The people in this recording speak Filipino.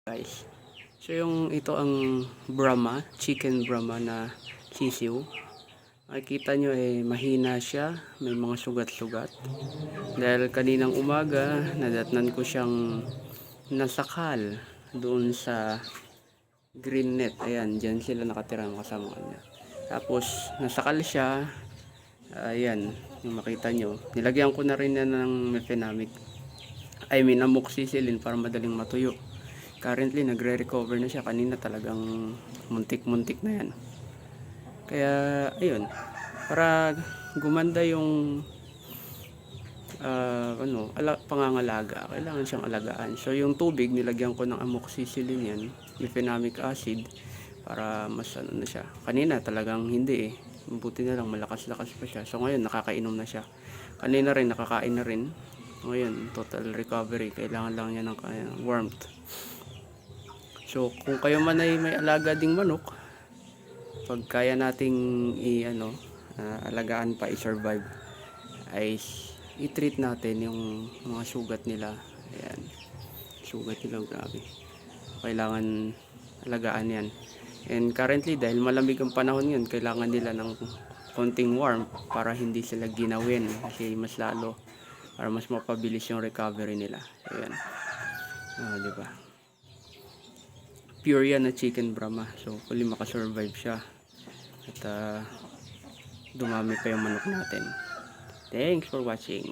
Guys, so ito ang Brahma, chicken Brahma na sisiw. Makikita nyo mahina siya, may mga sugat-sugat. Dahil kaninang umaga, nadatnan ko siyang nasakal doon sa green net. Ayan, dyan sila nakatira ang kasama niya. Tapos, nasakal siya. Ayan, yung makita nyo. Nilagyan ko na rin yan ng mefenamic. Amoxicillin para madaling matuyo. Currently nagre-recover na siya. Kanina talagang muntik-muntik na yan. Kaya ayun, para gumanda yung pangangalaga, kailangan siyang alagaan. So yung tubig nilagyan ko ng amoxicillin yan, mefenamic acid, para mas na siya. Kanina talagang hindi buti na lang malakas-lakas pa siya. So ngayon nakakainom na siya. Kanina rin nakakain na rin. Ngayon total recovery. Kailangan lang niya ng warmth. So kung kayo man ay may alaga ding manok, pag kaya nating alagaan pa, i-survive, ay i-treat natin yung mga sugat nila. Ayan, sugat nila, grabe, kailangan alagaan yan. And currently dahil malamig ang panahon yun, kailangan nila ng konting warmth para hindi sila ginawin, kasi mas lalo, para mas mapabilis yung recovery nila. Ayan, diba? Pure yan na chicken Brahma. So hopefully makasurvive siya at dumami pa yung manok natin. Thanks for watching.